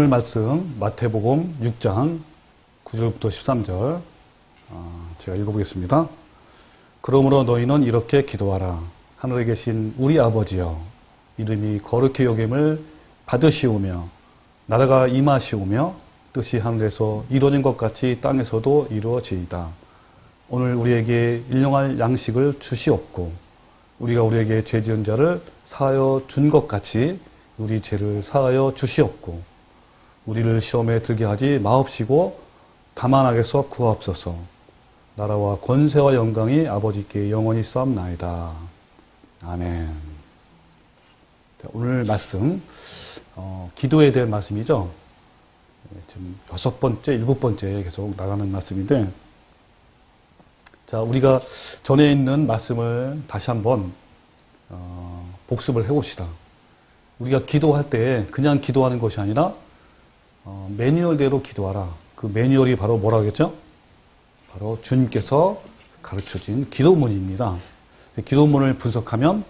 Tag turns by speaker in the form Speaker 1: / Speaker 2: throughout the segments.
Speaker 1: 오늘 말씀 마태복음 6장 9절부터 13절 제가 읽어보겠습니다. 그러므로 너희는 이렇게 기도하라. 하늘에 계신 우리 아버지여, 이름이 거룩히 여김을 받으시오며 나라가 임하시오며 뜻이 하늘에서 이루어진 것 같이 땅에서도 이루어지이다. 오늘 우리에게 일용할 양식을 주시옵고 우리가 우리에게 죄 지은 자를 사하여 준 것 같이 우리 죄를 사하여 주시옵고 우리를 시험에 들게 하지 마옵시고 다만 악에서 구하옵소서. 나라와 권세와 영광이 아버지께 영원히 쌓옵나이다. 아멘. 자, 오늘 말씀 기도에 대한 말씀이죠. 지금 6번째, 7번째 계속 나가는 말씀인데, 자, 우리가 전에 있는 말씀을 다시 한번 복습을 해봅시다. 우리가 기도할 때 그냥 기도하는 것이 아니라 매뉴얼대로 기도하라. 그 매뉴얼이 바로 뭐라고 했죠? 바로 주님께서 가르쳐진 기도문입니다. 기도문을 분석하면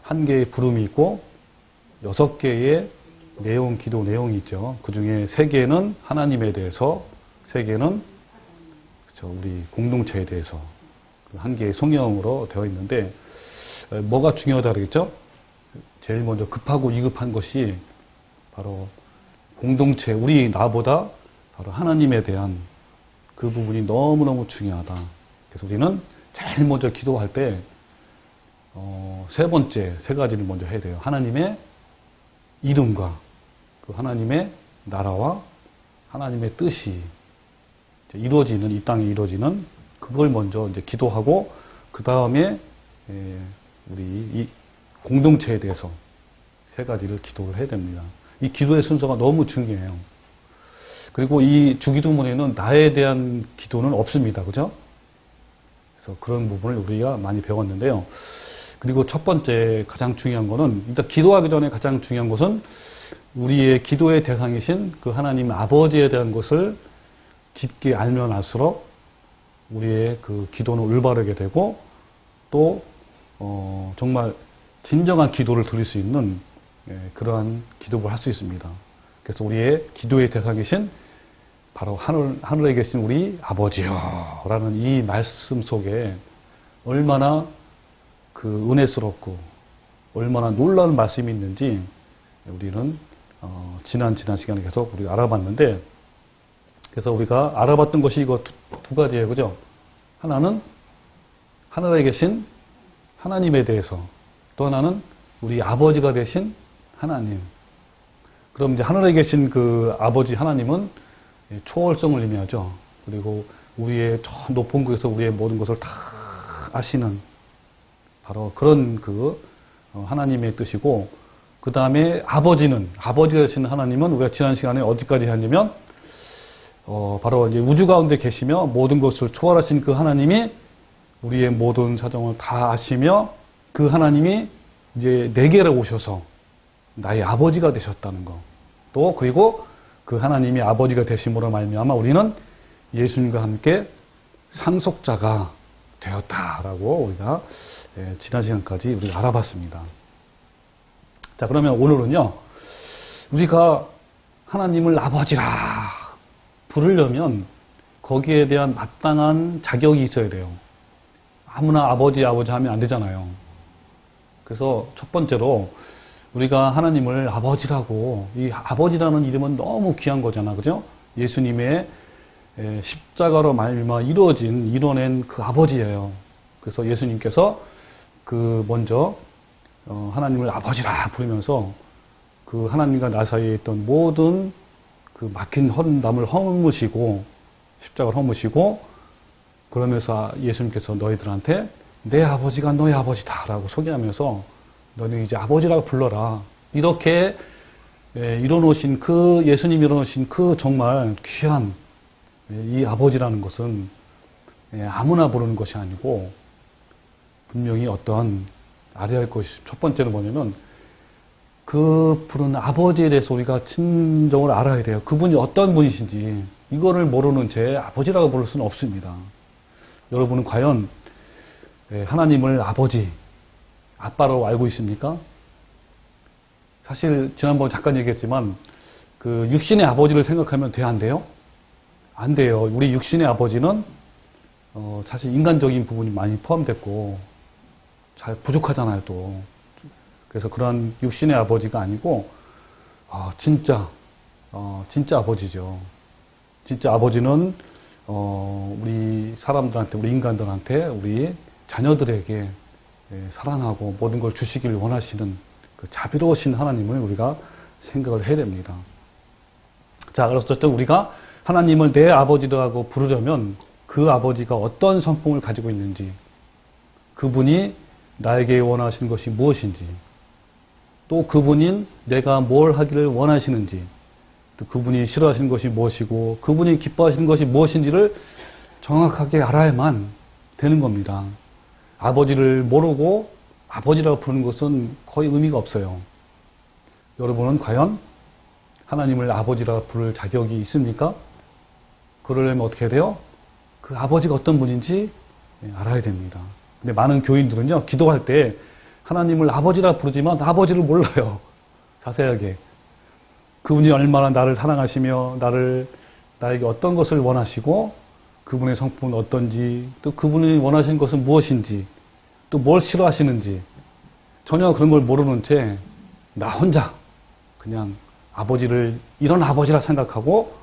Speaker 1: 1개의 부름이 있고 6개의 기도 내용이 있죠. 그 중에 3개는 하나님에 대해서, 3개는 우리 공동체에 대해서 1개의 성경으로 되어 있는데, 뭐가 중요하다 그러겠죠? 제일 먼저 급하고 위급한 것이 바로 공동체, 나보다 바로 하나님에 대한 그 부분이 너무너무 중요하다. 그래서 우리는 제일 먼저 기도할 때 3가지를 먼저 해야 돼요. 하나님의 이름과 그 하나님의 나라와 하나님의 뜻이 이루어지는, 이 땅에 이루어지는 그걸 먼저 이제 기도하고, 그 다음에 우리 이 공동체에 대해서 3가지를 기도를 해야 됩니다. 이 기도의 순서가 너무 중요해요. 그리고 이 주기도문에는 나에 대한 기도는 없습니다. 그죠? 그래서 그런 부분을 우리가 많이 배웠는데요. 그리고 첫 번째 가장 중요한 거는, 일단 기도하기 전에 가장 중요한 것은 우리의 기도의 대상이신 그 하나님 아버지에 대한 것을 깊게 알면 알수록 우리의 그 기도는 올바르게 되고, 또 정말 진정한 기도를 드릴 수 있는 그러한 기도를 할 수 있습니다. 그래서 우리의 기도의 대상이신 바로 하늘에 계신 우리 아버지요 라는 이 말씀 속에 얼마나 그 은혜스럽고 얼마나 놀라운 말씀이 있는지 우리는 지난 시간에 계속 우리가 알아봤는데, 그래서 우리가 알아봤던 것이 이거 두 가지예요. 그죠? 하나는 하늘에 계신 하나님에 대해서, 또 하나는 우리 아버지가 되신 하나님. 그럼 이제 하늘에 계신 그 아버지 하나님은 초월성을 의미하죠. 그리고 우리의 저 높은 곳에서 우리의 모든 것을 다 아시는 바로 그런 그 하나님의 뜻이고, 그 다음에 아버지가 되신 하나님은 우리가 지난 시간에 어디까지 했냐면 바로 이제 우주 가운데 계시며 모든 것을 초월하신 그 하나님이 우리의 모든 사정을 다 아시며 그 하나님이 이제 내게로 오셔서 나의 아버지가 되셨다는 거. 또 그리고 그 하나님이 아버지가 되심으로 말미암아 우리는 예수님과 함께 상속자가 되었다라고 우리가 지난 시간까지 우리가 알아봤습니다. 자, 그러면 오늘은요, 우리가 하나님을 아버지라 부르려면 거기에 대한 마땅한 자격이 있어야 돼요. 아무나 아버지 하면 안 되잖아요. 그래서 첫 번째로 우리가 하나님을 아버지라고, 이 아버지라는 이름은 너무 귀한 거잖아. 그죠? 예수님의 십자가로 말미암아 이뤄낸 그 아버지예요. 그래서 예수님께서 그 먼저 하나님을 아버지라 부르면서 그 하나님과 나 사이에 있던 모든 그 막힌 담을 허무시고, 십자가를 허무시고, 그러면서 예수님께서 너희들한테 내 아버지가 너희 아버지다라고 소개하면서 너는 이제 아버지라고 불러라. 이렇게 이뤄놓으신 그 예수님이 이뤄놓으신 그 정말 귀한 이 아버지라는 것은 아무나 부르는 것이 아니고 분명히 어떠한 알아야 할 것이, 첫 번째는 뭐냐면 그 부르는 아버지에 대해서 우리가 진정을 알아야 돼요. 그분이 어떤 분이신지 이거를 모르는 채 아버지라고 부를 수는 없습니다. 여러분은 과연 하나님을 아버지, 아빠로 알고 있습니까? 사실 지난번 잠깐 얘기했지만 그 육신의 아버지를 생각하면 돼, 안 돼요? 안 돼요. 우리 육신의 아버지는 사실 인간적인 부분이 많이 포함됐고 잘 부족하잖아요, 또. 그래서 그런 육신의 아버지가 아니고 진짜 아버지죠. 진짜 아버지는 우리 사람들한테, 우리 인간들한테, 우리 자녀들에게 사랑하고 모든 걸 주시길 원하시는 그 자비로우신 하나님을 우리가 생각을 해야 됩니다. 자, 그래서 어쨌든 우리가 하나님을 내 아버지라고 부르려면 그 아버지가 어떤 성품을 가지고 있는지, 그분이 나에게 원하시는 것이 무엇인지, 또 그분인 내가 뭘 하기를 원하시는지, 또 그분이 싫어하시는 것이 무엇이고 그분이 기뻐하시는 것이 무엇인지를 정확하게 알아야만 되는 겁니다. 아버지를 모르고 아버지라고 부르는 것은 거의 의미가 없어요. 여러분은 과연 하나님을 아버지라 부를 자격이 있습니까? 그러려면 어떻게 해야 돼요? 그 아버지가 어떤 분인지 알아야 됩니다. 근데 많은 교인들은요, 기도할 때 하나님을 아버지라 부르지만 아버지를 몰라요. 자세하게. 그분이 얼마나 나를 사랑하시며 나에게 어떤 것을 원하시고 그분의 성품은 어떤지, 또 그분이 원하시는 것은 무엇인지, 또 뭘 싫어하시는지 전혀 그런 걸 모르는 채 나 혼자 그냥 아버지를 이런 아버지라 생각하고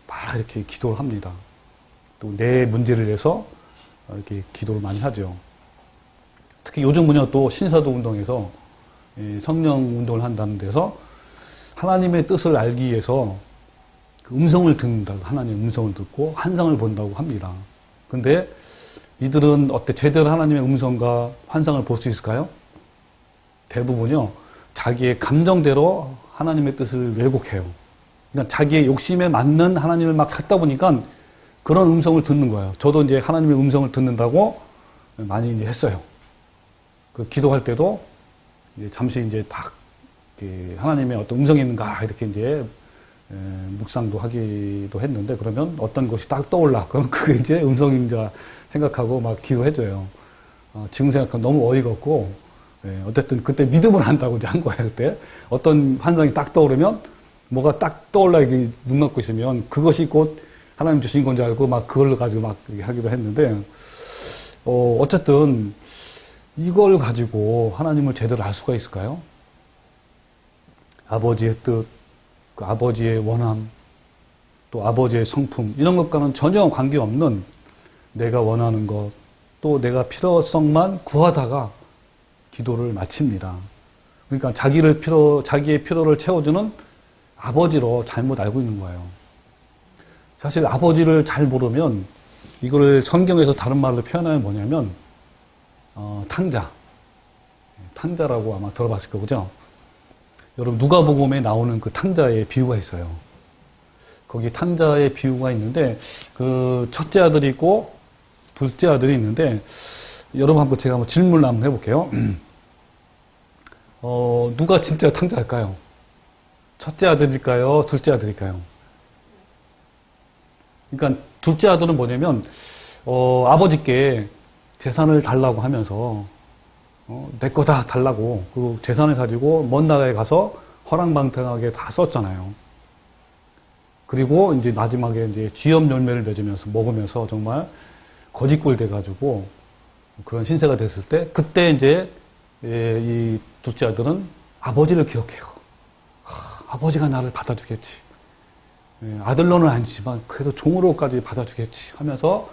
Speaker 1: 막 이렇게 기도를 합니다. 또 내 문제를 위해서 이렇게 기도를 많이 하죠. 특히 요즘은요, 또 신사도 운동에서 성령 운동을 한다는 데서 하나님의 뜻을 알기 위해서 그 음성을 듣는다. 하나님의 음성을 듣고 환상을 본다고 합니다. 근데 이들은 제대로 하나님의 음성과 환상을 볼 수 있을까요? 대부분요, 자기의 감정대로 하나님의 뜻을 왜곡해요. 그러니까 자기의 욕심에 맞는 하나님을 막 찾다 보니까 그런 음성을 듣는 거예요. 저도 이제 하나님의 음성을 듣는다고 많이 이제 했어요. 그 기도할 때도 이제 잠시 이제 딱 하나님의 어떤 음성이 있는가 이렇게 이제 묵상도 하기도 했는데, 그러면 어떤 것이 딱 떠올라. 그럼 그게 이제 음성인자 생각하고 막 기도해줘요. 지금 생각하면 너무 어이가 없고, 어쨌든 그때 믿음을 한다고 이제 한 거예요. 그때 어떤 환상이 딱 떠오르면, 뭐가 딱 떠올라 이게 눈 감고 있으면 그것이 곧 하나님 주신 건 줄 알고 막 그걸 가지고 막 하기도 했는데, 어쨌든 이걸 가지고 하나님을 제대로 알 수가 있을까요? 아버지의 뜻, 그 아버지의 원함, 또 아버지의 성품, 이런 것과는 전혀 관계없는 내가 원하는 것, 또 내가 필요성만 구하다가 기도를 마칩니다. 그러니까 자기의 필요를 채워주는 아버지로 잘못 알고 있는 거예요. 사실 아버지를 잘 모르면 이거를 성경에서 다른 말로 표현하면 뭐냐면 탕자라고 아마 들어봤을 거죠. 여러분 누가복음에 나오는 그 탕자의 비유가 있어요. 거기 탕자의 비유가 있는데 그 첫째 아들이 있고 둘째 아들이 있는데, 여러분 제가 질문을 한번 해볼게요. 누가 진짜 탕자일까요? 첫째 아들일까요? 둘째 아들일까요? 그러니까 둘째 아들은 뭐냐면 아버지께 재산을 달라고 하면서 내 거다 달라고 그 재산을 가지고 먼 나라에 가서 허랑방탕하게 다 썼잖아요. 그리고 이제 마지막에 이제 쥐염 열매를 맺으면서 먹으면서 정말 거지꼴 돼가지고 그런 신세가 됐을 때, 그때 이제 이 둘째 아들은 아버지를 기억해요. 아버지가 나를 받아주겠지. 아들로는 아니지만 그래도 종으로까지 받아주겠지 하면서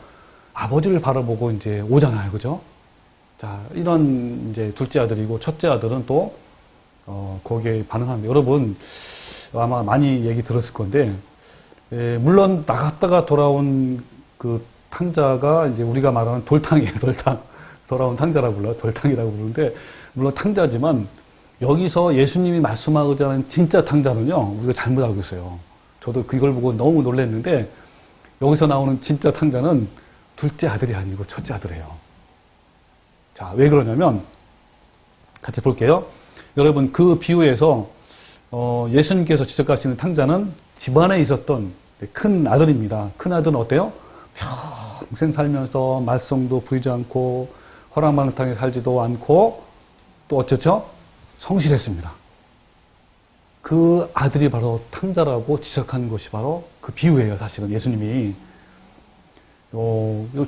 Speaker 1: 아버지를 바라보고 이제 오잖아요, 그죠? 자, 이런 이제 둘째 아들이고 첫째 아들은 또 거기에 반응합니다. 여러분 아마 많이 얘기 들었을 건데, 물론 나갔다가 돌아온 그 탕자가 이제 우리가 말하는 돌탕이에요, 돌탕. 돌아온 탕자라고 불러요. 돌탕이라고 부르는데, 물론 탕자지만 여기서 예수님이 말씀하고자 진짜 탕자는요, 우리가 잘못 알고 있어요. 저도 그걸 보고 너무 놀랐는데, 여기서 나오는 진짜 탕자는 둘째 아들이 아니고 첫째 아들이에요. 자, 왜 그러냐면 같이 볼게요. 여러분 그 비유에서 예수님께서 지적하시는 탕자는 집안에 있었던 큰 아들입니다. 큰 아들은 어때요? 평생 살면서 말썽도 부리지 않고 허랑방탕에 살지도 않고 또 어쩌죠? 성실했습니다. 그 아들이 바로 탕자라고 지적한 것이 바로 그 비유예요. 사실은 예수님이.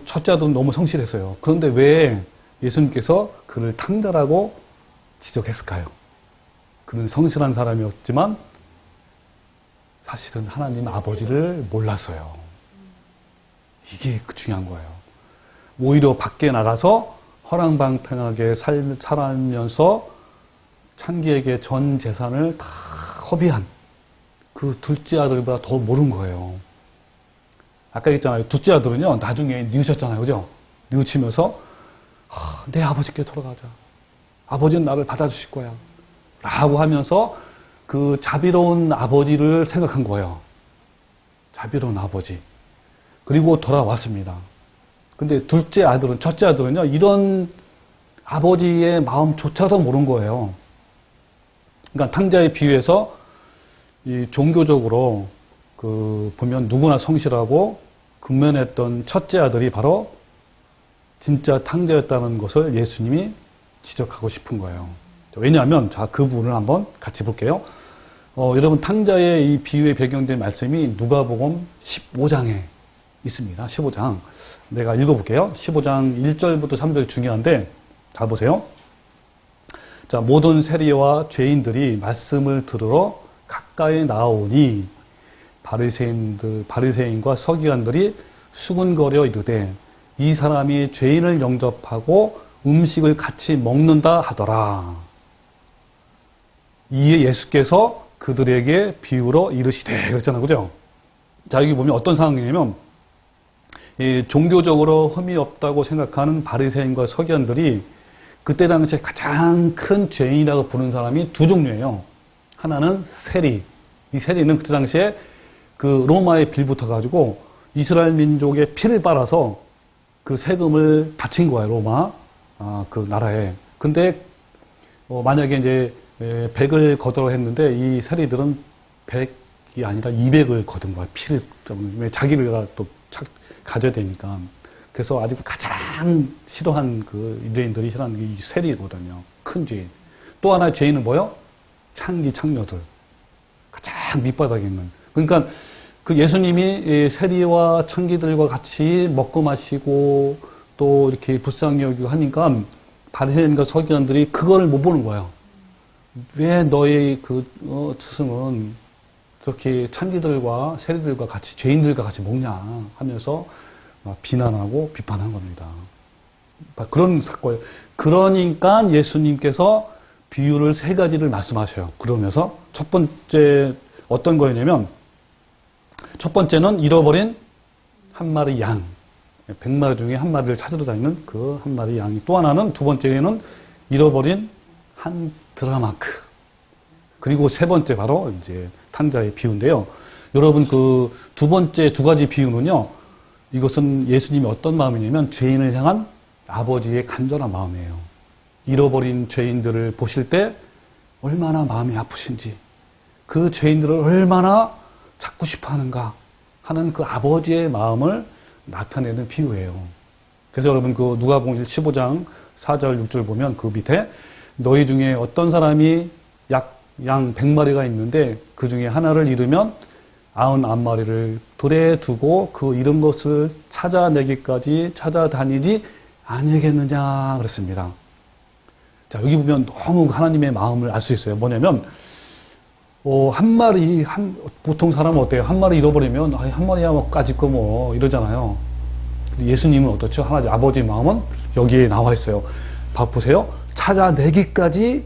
Speaker 1: 첫째 아들은 너무 성실했어요. 그런데 왜 예수님께서 그를 탕자라고 지적했을까요? 그는 성실한 사람이었지만 사실은 하나님 아버지를 몰랐어요. 이게 중요한 거예요. 오히려 밖에 나가서 허랑방탕하게 살면서 창기에게 전 재산을 다 허비한 그 둘째 아들보다 더 모른 거예요. 아까 얘기했잖아요. 둘째 아들은요, 나중에 뉘우쳤잖아요. 그죠? 뉘우치면서, 내 아버지께 돌아가자. 아버지는 나를 받아주실 거야. 라고 하면서 그 자비로운 아버지를 생각한 거예요. 자비로운 아버지. 그리고 돌아왔습니다. 근데 둘째 아들은, 첫째 아들은요, 이런 아버지의 마음조차도 모른 거예요. 그러니까 탕자의 비유에서 이 종교적으로 보면 누구나 성실하고 근면했던 첫째 아들이 바로 진짜 탕자였다는 것을 예수님이 지적하고 싶은 거예요. 왜냐하면, 자, 그 부분을 한번 같이 볼게요. 여러분, 탕자의 이 비유에 배경된 말씀이 누가복음 15장에 있습니다. 15장. 내가 읽어볼게요. 15장 1절부터 3절 중요한데, 잘 보세요. 자, 모든 세리와 죄인들이 말씀을 들으러 가까이 나오니 바리새인과 서기관들이 수군거려 이르되 이 사람이 죄인을 영접하고 음식을 같이 먹는다 하더라. 이에 예수께서 그들에게 비유로 이르시되 그랬잖아요. 그죠? 자, 여기 보면 어떤 상황이냐면 종교적으로 흠이 없다고 생각하는 바리새인과 서기관들이 그때 당시에 가장 큰 죄인이라고 부르는 사람이 두 종류예요. 하나는 세리. 이 세리는 그때 당시에 그 로마에 빌붙어가지고 이스라엘 민족의 피를 빨아서 그 세금을 바친 거예요. 로마 그 나라에. 근데 만약에 이제 100을 거두어 했는데 이 세리들은 100이 아니라 200을 거둔 거예요. 피를 왜 자기가 또 가져야 되니까. 그래서 아직 가장 싫어한 그 유대인들이 싫어하는 게 이 세리거든요. 큰 죄인. 또 하나의 죄인은 뭐요? 창녀들. 가장 밑바닥에 있는. 그러니까 그 예수님이 세리와 창기들과 같이 먹고 마시고 또 이렇게 불쌍히 여기고 하니까 바리새인과 서기관들이 그거를 못 보는 거예요. 왜 너의 스승은 그렇게 창기들과 세리들과 같이 죄인들과 같이 먹냐 하면서 비난하고 비판한 겁니다. 그런 사건이에요. 그러니까 예수님께서 비유를 세 가지를 말씀하셔요. 그러면서 첫 번째 어떤 거였냐면 첫 번째는 잃어버린 한 마리 양. 100마리 중에 한 마리를 찾으러 다니는 그 한 마리 양이. 또 하나는 두 번째는 잃어버린 한 드라마크. 그리고 세 번째 바로 이제 탕자의 비유인데요. 여러분 그 두 번째 두 가지 비유는요. 이것은 예수님이 어떤 마음이냐면 죄인을 향한 아버지의 간절한 마음이에요. 잃어버린 죄인들을 보실 때 얼마나 마음이 아프신지 그 죄인들을 얼마나 찾고 싶어 하는가 하는 그 아버지의 마음을 나타내는 비유예요. 그래서 여러분 그 누가복음 15장 4절 6절 보면 그 밑에 너희 중에 어떤 사람이 양 100마리가 있는데 그 중에 하나를 잃으면 99마리를 들에 두고 그 잃은 것을 찾아내기까지 찾아다니지 아니겠느냐 그랬습니다. 자, 여기 보면 너무 하나님의 마음을 알 수 있어요. 뭐냐면 한 마리 보통 사람은 어때요? 한 마리 잃어버리면 한 마리야 뭐 까짓 거 이러잖아요. 예수님은 어떻죠? 하나님 아버지의 마음은 여기에 나와 있어요. 보세요. 찾아내기까지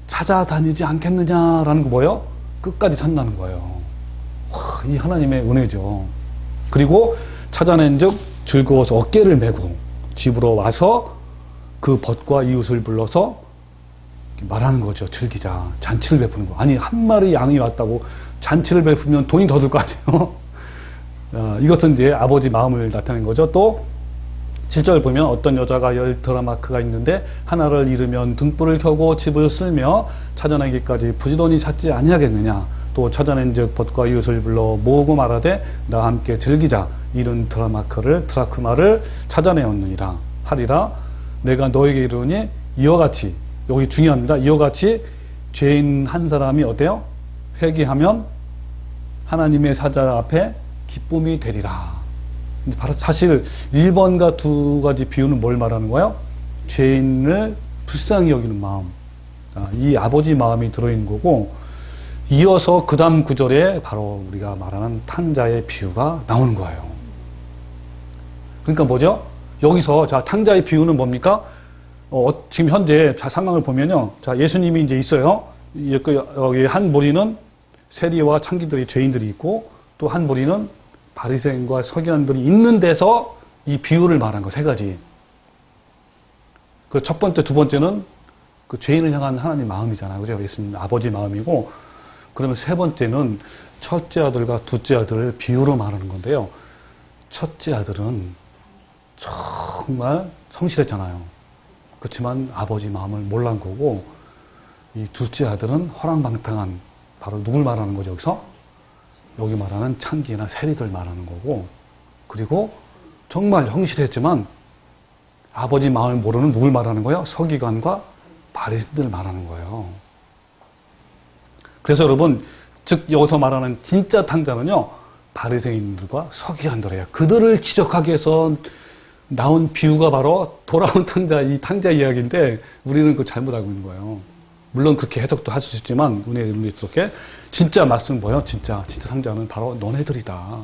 Speaker 1: 찾아다니지 않겠느냐라는 거 뭐예요? 끝까지 찾는다는 거예요. 이 하나님의 은혜죠. 그리고 찾아낸즉 즐거워서 어깨를 메고 집으로 와서 그 벗과 이웃을 불러서 말하는 거죠. 즐기자. 잔치를 베푸는 거. 아니 한 마리 양이 왔다고 잔치를 베푸면 돈이 더 들 거 아니에요. 이것은 이제 아버지 마음을 나타낸 거죠. 또 7절 보면 어떤 여자가 10 드라마크가 있는데 하나를 잃으면 등불을 켜고 집을 쓸며 찾아내기까지 부지런히 찾지 아니하겠느냐. 또 찾아낸즉 벗과 이웃을 불러 모으고 말하되 나와 함께 즐기자. 잃은 드라크마를 찾아내었느니라 하리라. 내가 너에게 이르니 이와 같이 여기 중요합니다. 이와 같이 죄인 한 사람이 어때요? 회개하면 하나님의 사자 앞에 기쁨이 되리라. 바로 사실 1번과 2가지 비유는 뭘 말하는 거예요? 죄인을 불쌍히 여기는 마음. 이 아버지 마음이 들어있는 거고, 이어서 그 다음 구절에 바로 우리가 말하는 탕자의 비유가 나오는 거예요. 그러니까 뭐죠? 여기서 자 탕자의 비유는 뭡니까? 지금 현재 상황을 보면요. 자 예수님이 이제 있어요. 여기 한 무리는 세리와 창기들이 죄인들이 있고, 또 한 무리는 바리새인과 서기관들이 있는 데서 이 비유를 말한 거 세 가지. 그 첫 번째, 두 번째는 그 죄인을 향한 하나님 마음이잖아요. 그죠? 예수님 아버지 마음이고, 그러면 세 번째는 첫째 아들과 둘째 아들을 비유로 말하는 건데요. 첫째 아들은 정말 성실했잖아요. 그렇지만 아버지 마음을 몰란 거고, 이 둘째 아들은 허랑방탕한, 바로 누굴 말하는 거죠, 여기서? 여기 말하는 창기나 세리들 말하는 거고, 그리고 정말 성실했지만 아버지 마음을 모르는 누굴 말하는 거예요? 서기관과 바리새인들 말하는 거예요. 그래서 여러분, 즉 여기서 말하는 진짜 탕자는요, 바리새인들과 서기관들이에요. 그들을 지적하기 위해서 나온 비유가 바로 돌아온 탕자, 이 탕자 이야기인데, 우리는 그거 잘못 알고 있는 거예요. 물론 그렇게 해석도 할 수 있지만, 은혜의 의미스럽게 진짜 말씀은 뭐예요? 진짜 탕자는 바로 너네들이다.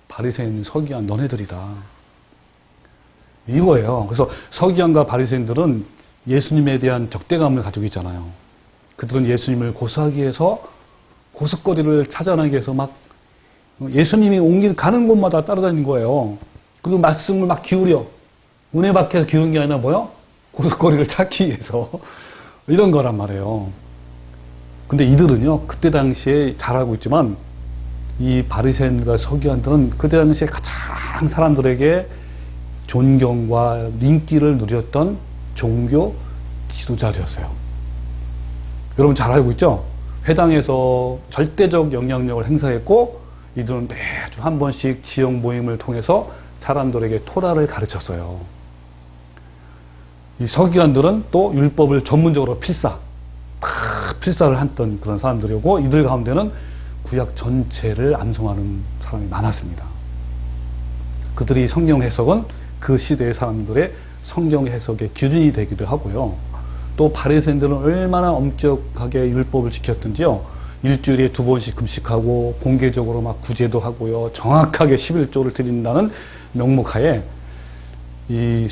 Speaker 1: 바리새인, 서기관 너네들이다. 이거예요. 그래서 서기관과 바리새인들은 예수님에 대한 적대감을 가지고 있잖아요. 그들은 예수님을 고소하기 위해서 고속거리를 찾아내기 위해서 막 예수님이 가는 곳마다 따라다니는 거예요. 그리고 말씀을 막 기울여. 은혜 받기 위해서 기울인 게 아니라 뭐요? 고속거리를 찾기 위해서. 이런 거란 말이에요. 근데 이들은요, 그때 당시에 잘 알고 있지만, 이 바리새인과 서기관들은 그때 당시에 가장 사람들에게 존경과 인기를 누렸던 종교 지도자들이었어요. 여러분 잘 알고 있죠? 회당에서 절대적 영향력을 행사했고, 이들은 매주 한 번씩 지역 모임을 통해서 사람들에게 토라를 가르쳤어요. 이 서기관들은 또 율법을 전문적으로 필사를 했던 그런 사람들이고, 이들 가운데는 구약 전체를 암송하는 사람이 많았습니다. 그들이 성경 해석은 그 시대의 사람들의 성경 해석의 기준이 되기도 하고요. 또 바리새인들은 얼마나 엄격하게 율법을 지켰던지요. 일주일에 2번씩 금식하고 공개적으로 막 구제도 하고요. 정확하게 11조를 드린다는 명목하에 이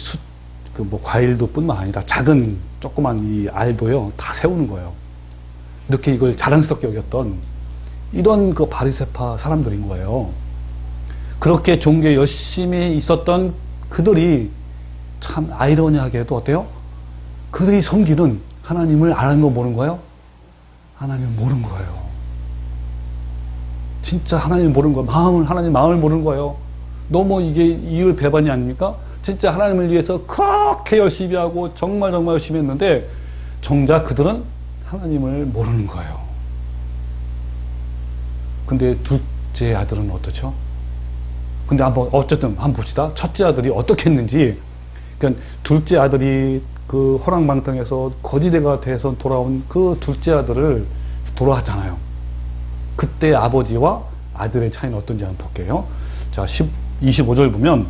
Speaker 1: 과일도 뿐만 아니라 작은 조그만 이 알도요. 다 세우는 거예요. 이렇게 이걸 자랑스럽게 여겼던 이런 그 바리새파 사람들인 거예요. 그렇게 종교에 열심히 있었던 그들이 참 아이러니하게도 어때요? 그들이 섬기는 하나님을 아는 거 모르는 거예요? 하나님을 모르는 거예요. 진짜 하나님을 모르는 거예요. 하나님 마음을 모르는 거예요. 너무 이게 이율 배반이 아닙니까? 진짜 하나님을 위해서 그렇게 열심히 하고 정말 열심히 했는데 정작 그들은 하나님을 모르는 거예요. 근데 둘째 아들은 어떻죠? 근데 어쨌든 한번 봅시다. 첫째 아들이 어떻게 했는지. 그러니까 둘째 아들이 그 호랑방탕에서 거지대가 돼서 돌아온 그 둘째 아들을 돌아왔잖아요. 그때 아버지와 아들의 차이는 어떤지 한번 볼게요. 자, 25절 보면,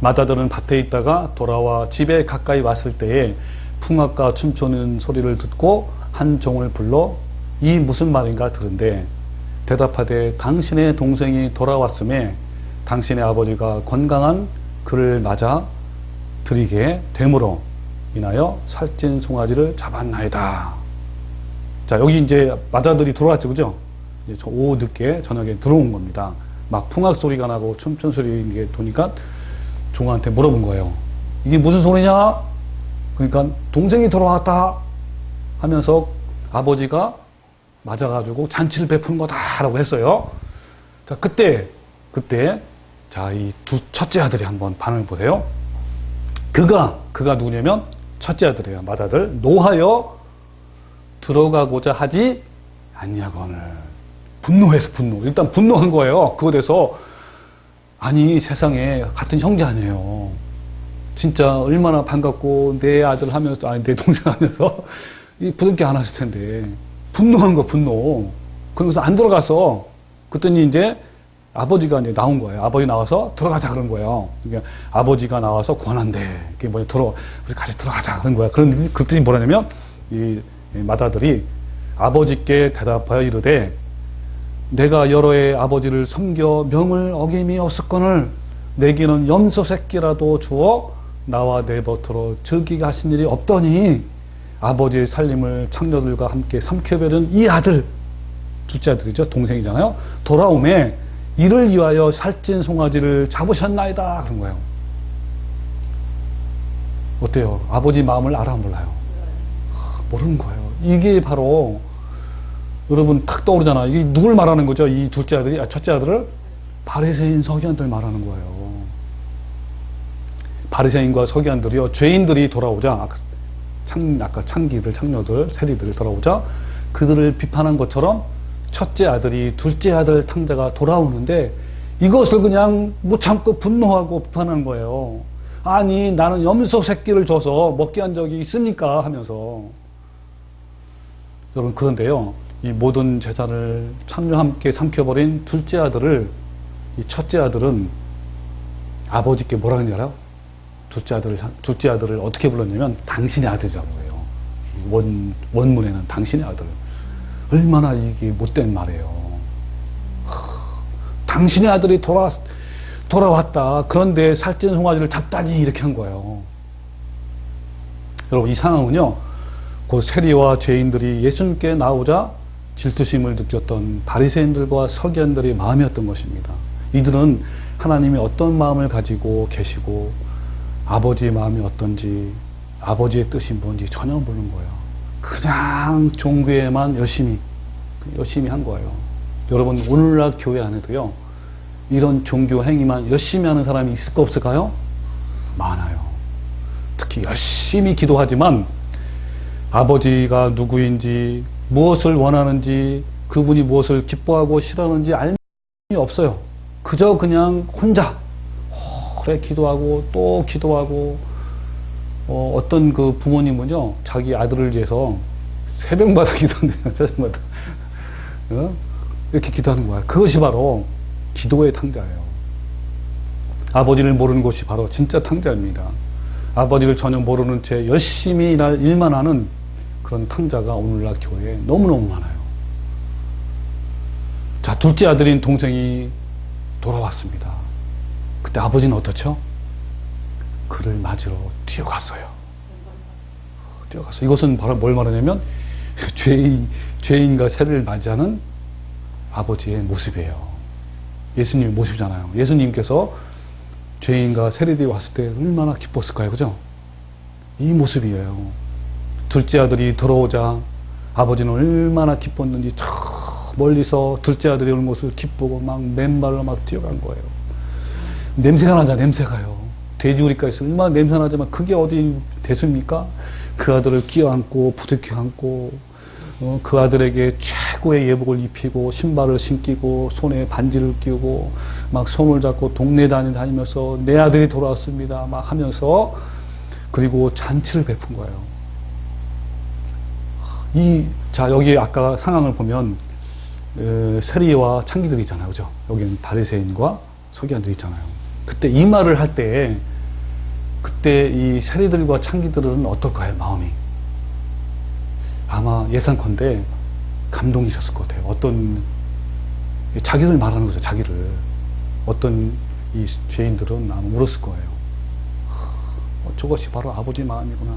Speaker 1: 맏아들은 밭에 있다가 돌아와 집에 가까이 왔을 때에 풍악과 춤추는 소리를 듣고 한 종을 불러 이 무슨 말인가 들은데, 대답하되 당신의 동생이 돌아왔음에 당신의 아버지가 건강한 그를 맞아 드리게 되므로 인하여 살찐 송아지를 잡았나이다. 자, 여기 이제 맏아들이 들어왔죠, 그죠? 오후 늦게 저녁에 들어온 겁니다. 막 풍악 소리가 나고 춤춘 소리가 도니까 종한테 물어본 거예요. 이게 무슨 소리냐? 그러니까 동생이 돌아왔다 하면서 아버지가 맞아가지고 잔치를 베푸는 거다라고 했어요. 자, 그때 자, 이 첫째 아들이 한번 반응을 보세요. 그가 누구냐면 첫째 아들이에요. 맏아들. 노하여 들어가고자 하지 아니하거늘. 분노해서 일단 분노한 거예요. 그거에서 아니 세상에 같은 형제 아니에요. 진짜 얼마나 반갑고 내 아들 하면서 내 동생 하면서 부둥켜 안았을 텐데 분노한 거, 분노. 그러면서 안 들어가서, 그랬더니 이제 아버지가 이제 나온 거예요. 아버지 나와서 들어가자 그런 거예요. 그러니까 아버지가 나와서 권한대. 그게 뭐냐, 우리 같이 들어가자 그런 거야. 그랬더니 뭐라냐면, 이 맏아들이 아버지께 대답하여 이르되, 내가 여러 해 아버지를 섬겨 명을 어김이 없었거늘 내게는 염소 새끼라도 주어 나와 내 버터로 즐기게 하신 일이 없더니 아버지의 살림을 창녀들과 함께 삼켜버린 이 아들, 둘째 아들이죠, 동생이잖아요, 돌아오매 이를 위하여 살찐 송아지를 잡으셨나이다 그런 거예요. 어때요? 아버지 마음을 알아 몰라요? 모르는 거예요. 이게 바로 여러분 탁 떠오르잖아. 이게 누굴 말하는 거죠? 이 둘째 아들이, 첫째 아들을 바리새인 서기관들 말하는 거예요. 바리새인과 서기관들이요, 죄인들이 돌아오자, 아까 창기들, 창녀들, 세리들이 돌아오자 그들을 비판한 것처럼 첫째 아들이 둘째 아들 탕자가 돌아오는데 이것을 그냥 못 참고 분노하고 비판하는 거예요. 아니 나는 염소 새끼를 줘서 먹게 한 적이 있습니까? 하면서. 여러분 그런데요, 이 모든 재산을 창녀와 함께 삼켜버린 둘째 아들을, 이 첫째 아들은 아버지께 뭐라 그러는지 알아요? 둘째 아들을 어떻게 불렀냐면 당신의 아들이라고 해요. 원문에는 당신의 아들. 얼마나 이게 못된 말이에요. 당신의 아들이 돌아왔다. 그런데 살찐 송아지를 잡다니 이렇게 한 거예요. 여러분 이 상황은요, 그 세리와 죄인들이 예수님께 나오자 질투심을 느꼈던 바리새인들과 서기관들의 마음이었던 것입니다. 이들은 하나님이 어떤 마음을 가지고 계시고 아버지의 마음이 어떤지, 아버지의 뜻이 뭔지 전혀 모르는 거예요. 그냥 종교에만 열심히 한 거예요. 여러분 오늘날 교회 안에도요, 이런 종교 행위만 열심히 하는 사람이 있을까 없을까요? 많아요. 특히 열심히 기도하지만 아버지가 누구인지, 무엇을 원하는지, 그분이 무엇을 기뻐하고 싫어하는지 알미 없어요. 그저 그냥 혼자 오래 기도하고 또 기도하고, 어떤 그 부모님은요, 자기 아들을 위해서 새벽마다 기도한대요. 새벽마다. 이렇게 기도하는 거야. 그것이 바로 기도의 탕자예요. 아버지를 모르는 것이 바로 진짜 탕자입니다. 아버지를 전혀 모르는 채 열심히 일만 하는 그런 탕자가 오늘날 교회에 너무너무 많아요. 자, 둘째 아들인 동생이 돌아왔습니다. 그때 아버지는 어떻죠? 그를 맞으러 뛰어갔어요. 이것은 바로 뭘 말하냐면 죄인과 세리를 맞이하는 아버지의 모습이에요. 예수님의 모습이잖아요. 예수님께서 죄인과 세리들이 왔을 때 얼마나 기뻤을까요? 그죠? 이 모습이에요. 둘째 아들이 들어오자 아버지는 얼마나 기뻤는지 저 멀리서 둘째 아들이 오는 것을 기쁘고 막 맨발로 막 뛰어간 거예요. 냄새가 나자, 냄새가요. 돼지우리가에서 얼마나 냄새 나지만 그게 어디 대수입니까? 그 아들을 끼어안고 부둥켜 안고, 그 아들에게 최고의 예복을 입히고 신발을 신기고 손에 반지를 끼우고 막 손을 잡고 동네 다니면서 내 아들이 돌아왔습니다 막 하면서, 그리고 잔치를 베푼 거예요. 자, 여기 아까 상황을 보면 세리와 창기들이 있잖아요. 그죠? 여기는 바리새인과 서기관들이 있잖아요. 그때 이 말을 할 때, 그때 이 세리들과 창기들은 어떨까요? 마음이. 아마 예상컨대 감동이셨을 것 같아요. 어떤, 자기를 말하는 거죠. 자기를. 어떤 이 죄인들은 아마 울었을 거예요. 저것이 바로 아버지 마음이구나.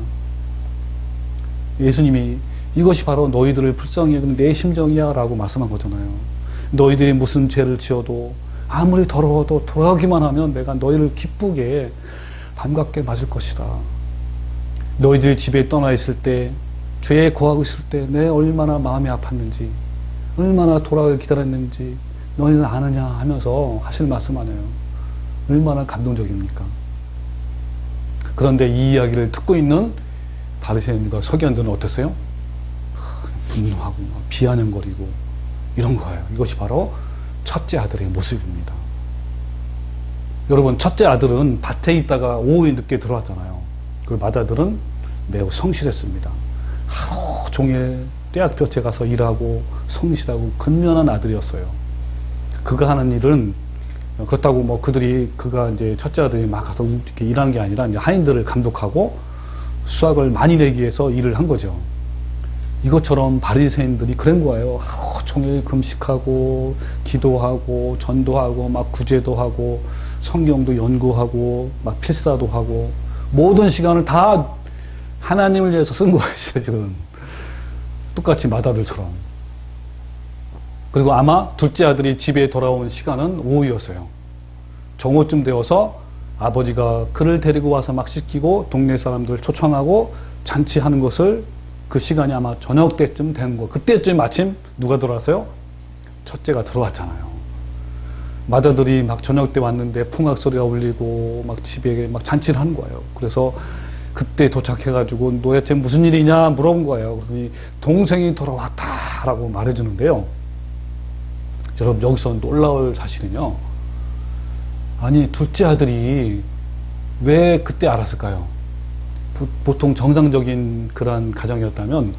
Speaker 1: 예수님이 이것이 바로 너희들을 불쌍히 여기는 내 심정이야 라고 말씀한 거잖아요. 너희들이 무슨 죄를 지어도 아무리 더러워도 돌아오기만 하면 내가 너희를 기쁘게 반갑게 맞을 것이다. 너희들 집에 떠나 있을 때, 죄에 거하고 있을 때 내 얼마나 마음이 아팠는지, 얼마나 돌아오길 기다렸는지 너희는 아느냐 하면서 하실 말씀 아니에요. 얼마나 감동적입니까? 그런데 이 이야기를 듣고 있는 바리새인과 서기관들은 어땠어요? 분노하고 비아냥거리고 이런 거예요. 이것이 바로 첫째 아들의 모습입니다. 여러분, 첫째 아들은 밭에 있다가 오후에 늦게 들어왔잖아요. 그 맏아들은 매우 성실했습니다. 하루 종일 떼약볕에 가서 일하고 성실하고 근면한 아들이었어요. 그가 하는 일은 그렇다고 뭐 그가 이제 첫째 아들이 막 가서 이렇게 일하는 게 아니라 이제 하인들을 감독하고 수확을 많이 내기 위해서 일을 한 거죠. 이것처럼 바리새인들이 그런 거예요. 하루 종일 금식하고 기도하고 전도하고 막 구제도 하고 성경도 연구하고 막 필사도 하고 모든 시간을 다 하나님을 위해서 쓴 거예요. 사실은 똑같이 맏아들처럼. 그리고 아마 둘째 아들이 집에 돌아온 시간은 오후였어요. 정오쯤 되어서 아버지가 그를 데리고 와서 막 씻기고 동네 사람들 초청하고 잔치하는 것을 그 시간이 아마 저녁 때쯤 된 거. 그때쯤 마침 누가 들어왔어요? 첫째가 들어왔잖아요. 맏아들이 막 저녁 때 왔는데 풍악 소리가 울리고 막 집에 막 잔치를 하는 거예요. 그래서 그때 도착해가지고 너 대체 무슨 일이냐 물어본 거예요. 그랬더니 동생이 돌아왔다라고 말해주는데요. 여러분 여기서 놀라울 사실은요. 아니 둘째 아들이 왜 그때 알았을까요? 보통 정상적인 그런 가정이었다면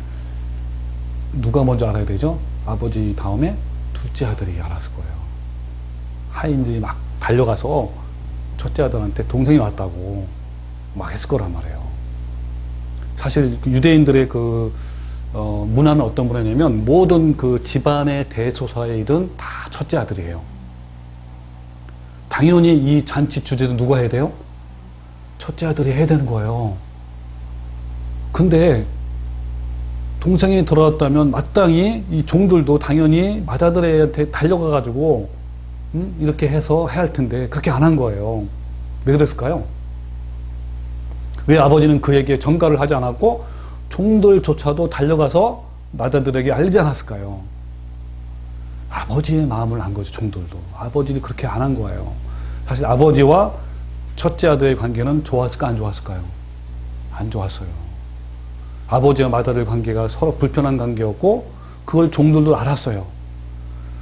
Speaker 1: 누가 먼저 알아야 되죠? 아버지 다음에 둘째 아들이 알았을 거예요. 하인들이 막 달려가서 첫째 아들한테 동생이 왔다고 막 했을 거란 말이에요. 사실 유대인들의 문화는 어떤 문화냐면 모든 그 집안의 대소사의 일은 다 첫째 아들이에요. 당연히 이 잔치 주제도 누가 해야 돼요? 첫째 아들이 해야 되는 거예요. 근데 동생이 들어왔다면 마땅히 이 종들도 당연히 맏아들한테 달려가가지고 이렇게 해서 해야 할 텐데 그렇게 안 한 거예요. 왜 그랬을까요? 왜 아버지는 그에게 전가를 하지 않았고 종들조차도 달려가서 맏아들에게 알지 않았을까요? 아버지의 마음을 안 거죠. 종들도. 아버지는 그렇게 안 한 거예요. 사실 아버지와 첫째 아들의 관계는 좋았을까 안 좋았을까요? 안 좋았어요. 아버지와 맏아들 관계가 서로 불편한 관계였고 그걸 종들도 알았어요.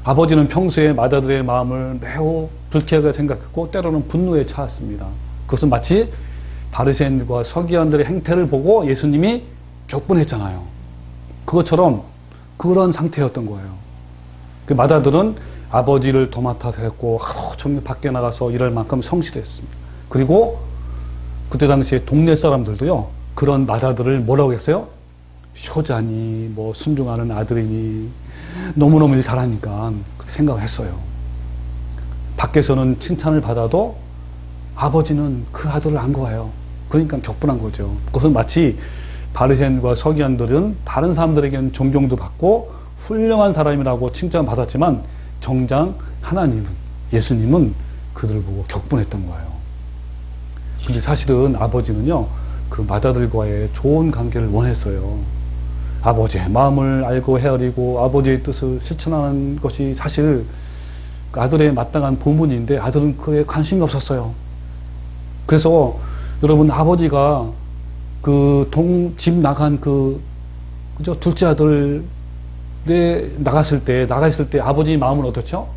Speaker 1: 아버지는 평소에 맏아들의 마음을 매우 불쾌하게 생각했고 때로는 분노에 차왔습니다. 그것은 마치 바리새인들과 서기관들의 행태를 보고 예수님이 격분했잖아요. 그것처럼 그런 상태였던 거예요. 그 맏아들은 아버지를 도맡아서 했고 하루 종일 밖에 나가서 일할 만큼 성실했습니다. 그리고 그때 당시에 동네 사람들도요. 그런 맏아들을 뭐라고 했어요? 효자니 뭐 순종하는 아들이니 너무너무 일 잘하니까 생각을 했어요. 밖에서는 칭찬을 받아도 아버지는 그 아들을 안 거예요. 그러니까 격분한 거죠. 그것은 마치 바리새인과 서기관들은 다른 사람들에게는 존경도 받고 훌륭한 사람이라고 칭찬받았지만 정작 하나님은 예수님은 그들을 보고 격분했던 거예요. 근데 사실은 아버지는요. 그 맏아들과의 좋은 관계를 원했어요. 아버지의 마음을 알고 헤아리고 아버지의 뜻을 실천하는 것이 사실 아들의 마땅한 본분인데 아들은 그에 관심이 없었어요. 그래서 여러분 아버지가 집 나간 그죠? 둘째 아들 나갔을 때 아버지의 마음은 어떻죠?